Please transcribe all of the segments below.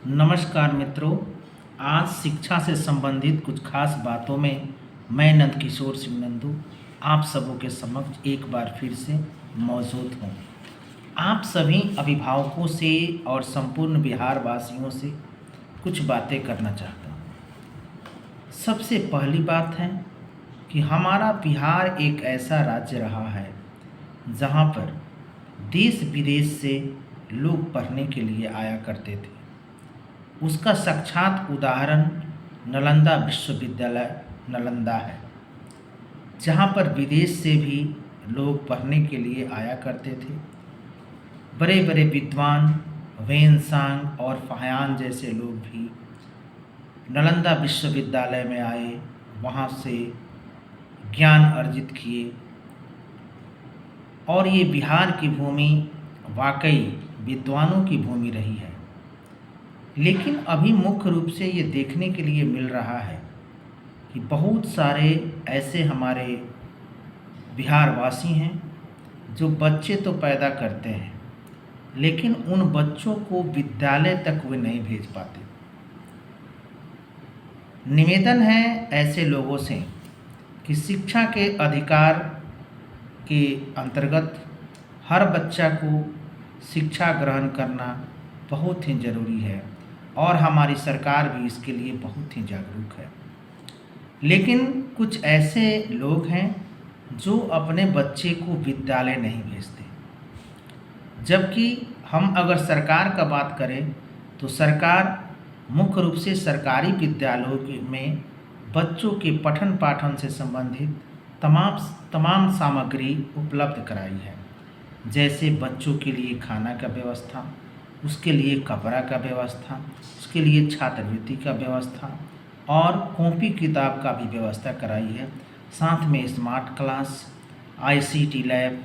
नमस्कार मित्रों। आज शिक्षा से संबंधित कुछ खास बातों में मैं नंद किशोर सिंह नंदू आप सबों के समक्ष एक बार फिर से मौजूद हूँ। आप सभी अभिभावकों से और संपूर्ण बिहार वासियों से कुछ बातें करना चाहता हूँ। सबसे पहली बात है कि हमारा बिहार एक ऐसा राज्य रहा है जहाँ पर देश विदेश से लोग पढ़ने के लिए आया करते थे। उसका साक्षात उदाहरण नालंदा विश्वविद्यालय नालंदा है, जहाँ पर विदेश से भी लोग पढ़ने के लिए आया करते थे। बड़े बड़े विद्वान वेनसांग और फाह्यान जैसे लोग भी नालंदा विश्वविद्यालय में आए, वहाँ से ज्ञान अर्जित किए। और ये बिहार की भूमि वाकई विद्वानों की भूमि रही है। लेकिन अभी मुख्य रूप से ये देखने के लिए मिल रहा है कि बहुत सारे ऐसे हमारे बिहारवासी हैं जो बच्चे तो पैदा करते हैं, लेकिन उन बच्चों को विद्यालय तक वे नहीं भेज पाते। निवेदन है ऐसे लोगों से कि शिक्षा के अधिकार के अंतर्गत हर बच्चा को शिक्षा ग्रहण करना बहुत ही ज़रूरी है और हमारी सरकार भी इसके लिए बहुत ही जागरूक है। लेकिन कुछ ऐसे लोग हैं जो अपने बच्चे को विद्यालय नहीं भेजते। जबकि हम अगर सरकार का बात करें तो सरकार मुख्य रूप से सरकारी विद्यालयों में बच्चों के पठन पाठन से संबंधित तमाम सामग्री उपलब्ध कराई है। जैसे बच्चों के लिए खाना का व्यवस्था, उसके लिए कपड़ा का व्यवस्था, उसके लिए छात्रवृत्ति का व्यवस्था और कॉपी किताब का भी व्यवस्था कराई है। साथ में स्मार्ट क्लास, आईसीटी लैब,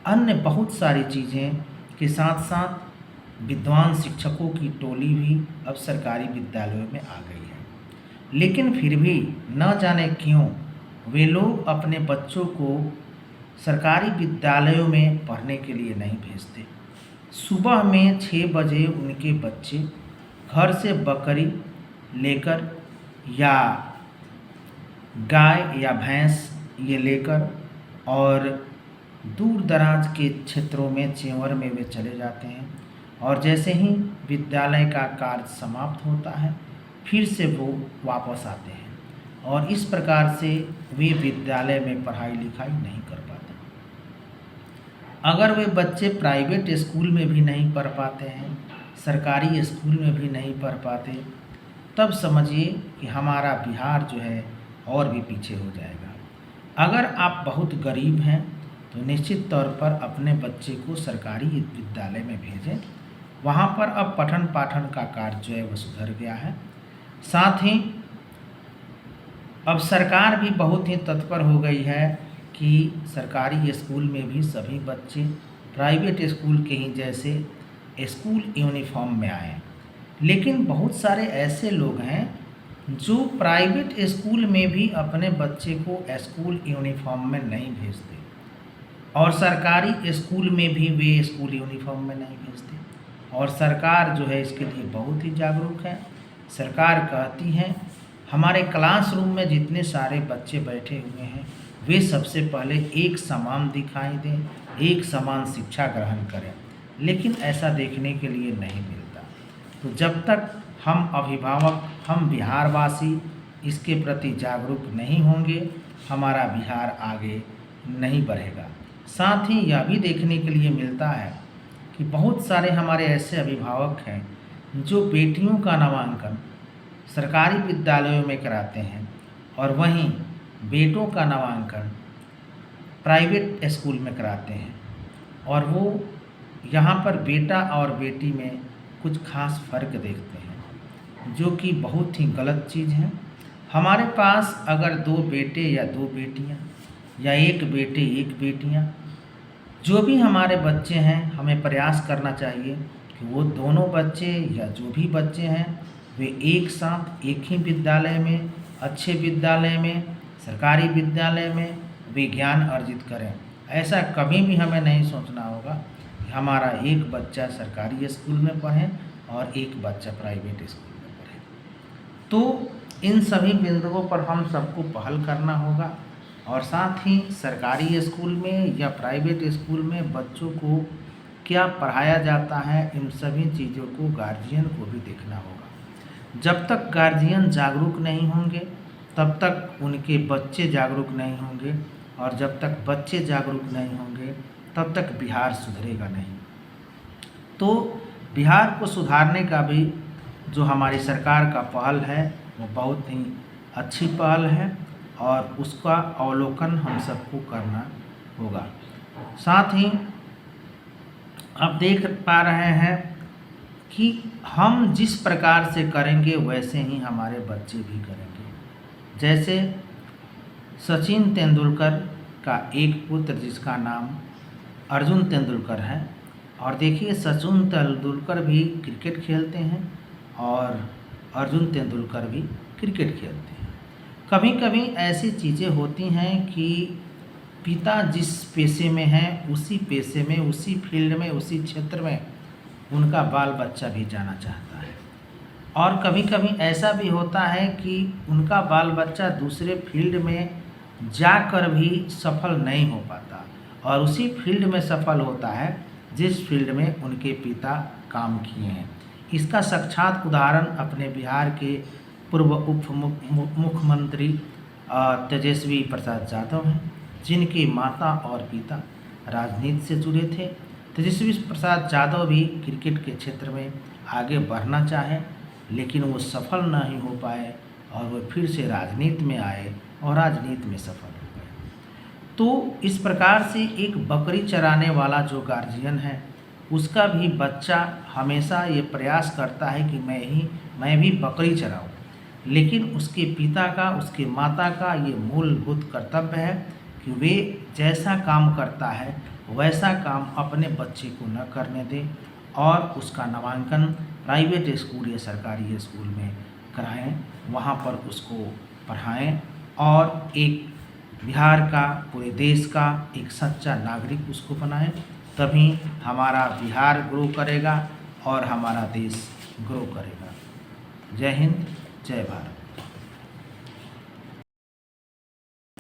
अन्य बहुत सारी चीज़ें के साथ साथ विद्वान शिक्षकों की टोली भी अब सरकारी विद्यालयों में आ गई है। लेकिन फिर भी न जाने क्यों वे लोग अपने बच्चों को सरकारी विद्यालयों में पढ़ने के लिए नहीं भेजते। सुबह में 6 बजे उनके बच्चे घर से बकरी लेकर या गाय या भैंस ये लेकर और दूर दराज के क्षेत्रों में चेंवर में वे चले जाते हैं और जैसे ही विद्यालय का कार्य समाप्त होता है फिर से वो वापस आते हैं और इस प्रकार से वे विद्यालय में पढ़ाई लिखाई नहीं कर पाते। अगर वे बच्चे प्राइवेट स्कूल में भी नहीं पढ़ पाते हैं, सरकारी स्कूल में भी नहीं पढ़ पाते, तब समझिए कि हमारा बिहार जो है और भी पीछे हो जाएगा। अगर आप बहुत गरीब हैं तो निश्चित तौर पर अपने बच्चे को सरकारी विद्यालय में भेजें। वहाँ पर अब पठन पाठन का कार्य जो है वह सुधर गया है। साथ ही अब सरकार भी बहुत ही तत्पर हो गई है कि सरकारी स्कूल में भी सभी बच्चे प्राइवेट स्कूल के ही जैसे स्कूल यूनिफॉर्म में आए। लेकिन बहुत सारे ऐसे लोग हैं जो प्राइवेट स्कूल में भी अपने बच्चे को स्कूल यूनिफॉर्म में नहीं भेजते और सरकारी स्कूल में भी वे स्कूल यूनिफॉर्म में नहीं भेजते। और सरकार जो है इसके लिए बहुत ही जागरूक है। सरकार कहती है हमारे क्लासरूम में जितने सारे बच्चे बैठे हुए हैं वे सबसे पहले एक समान दिखाई दें, एक समान शिक्षा ग्रहण करें। लेकिन ऐसा देखने के लिए नहीं मिलता। तो जब तक हम अभिभावक, हम बिहारवासी इसके प्रति जागरूक नहीं होंगे, हमारा बिहार आगे नहीं बढ़ेगा। साथ ही यह भी देखने के लिए मिलता है कि बहुत सारे हमारे ऐसे अभिभावक हैं जो बेटियों का नामांकन सरकारी विद्यालयों में कराते हैं और वहीं बेटों का नामांकन प्राइवेट स्कूल में कराते हैं और वो यहाँ पर बेटा और बेटी में कुछ खास फ़र्क देखते हैं, जो कि बहुत ही गलत चीज़ है। हमारे पास अगर 2 बेटे या 2 बेटियाँ या 1 बेटे 1 बेटियाँ, जो भी हमारे बच्चे हैं, हमें प्रयास करना चाहिए कि वो दोनों बच्चे या जो भी बच्चे हैं वे एक साथ एक ही विद्यालय में, अच्छे विद्यालय में, सरकारी विद्यालय में वे ज्ञान अर्जित करें। ऐसा कभी भी हमें नहीं सोचना होगा कि हमारा एक बच्चा सरकारी स्कूल में पढ़े और एक बच्चा प्राइवेट स्कूल में पढ़े। तो इन सभी बिंदुओं पर हम सबको पहल करना होगा और साथ ही सरकारी स्कूल में या प्राइवेट स्कूल में बच्चों को क्या पढ़ाया जाता है, इन सभी चीज़ों को गार्जियन को भी देखना होगा। जब तक गार्जियन जागरूक नहीं होंगे तब तक उनके बच्चे जागरूक नहीं होंगे, और जब तक बच्चे जागरूक नहीं होंगे तब तक बिहार सुधरेगा नहीं। तो बिहार को सुधारने का भी जो हमारी सरकार का पहल है वो बहुत ही अच्छी पहल है और उसका अवलोकन हम सबको करना होगा। साथ ही अब देख पा रहे हैं कि हम जिस प्रकार से करेंगे वैसे ही हमारे बच्चे भी करेंगे। जैसे सचिन तेंदुलकर का एक पुत्र जिसका नाम अर्जुन तेंदुलकर है, और देखिए सचिन तेंदुलकर भी क्रिकेट खेलते हैं और अर्जुन तेंदुलकर भी क्रिकेट खेलते हैं। कभी कभी ऐसी चीज़ें होती हैं कि पिता जिस पेशे में हैं उसी पेशे में, उसी फील्ड में, उसी क्षेत्र में उनका बाल बच्चा भी जाना चाहता है, और कभी कभी ऐसा भी होता है कि उनका बाल बच्चा दूसरे फील्ड में जाकर भी सफल नहीं हो पाता और उसी फील्ड में सफल होता है जिस फील्ड में उनके पिता काम किए हैं। इसका साक्षात उदाहरण अपने बिहार के पूर्व मुख्यमंत्री तेजस्वी प्रसाद यादव हैं, जिनके माता और पिता राजनीति से जुड़े थे। तेजस्वी प्रसाद यादव भी क्रिकेट के क्षेत्र में आगे बढ़ना चाहे लेकिन वो सफल नहीं हो पाए और वो फिर से राजनीति में आए और राजनीति में सफल हो गए। तो इस प्रकार से एक बकरी चराने वाला जो गार्जियन है उसका भी बच्चा हमेशा ये प्रयास करता है कि मैं भी बकरी चराऊं, लेकिन उसके पिता का, उसके माता का ये मूलभूत कर्तव्य है कि वे जैसा काम करता है वैसा काम अपने बच्चे को न करने दें और उसका नामांकन प्राइवेट स्कूल या सरकारी स्कूल में कराएं, वहाँ पर उसको पढ़ाएं और एक बिहार का, पूरे देश का एक सच्चा नागरिक उसको बनाएं। तभी हमारा बिहार ग्रो करेगा और हमारा देश ग्रो करेगा। जय हिंद, जय भारत।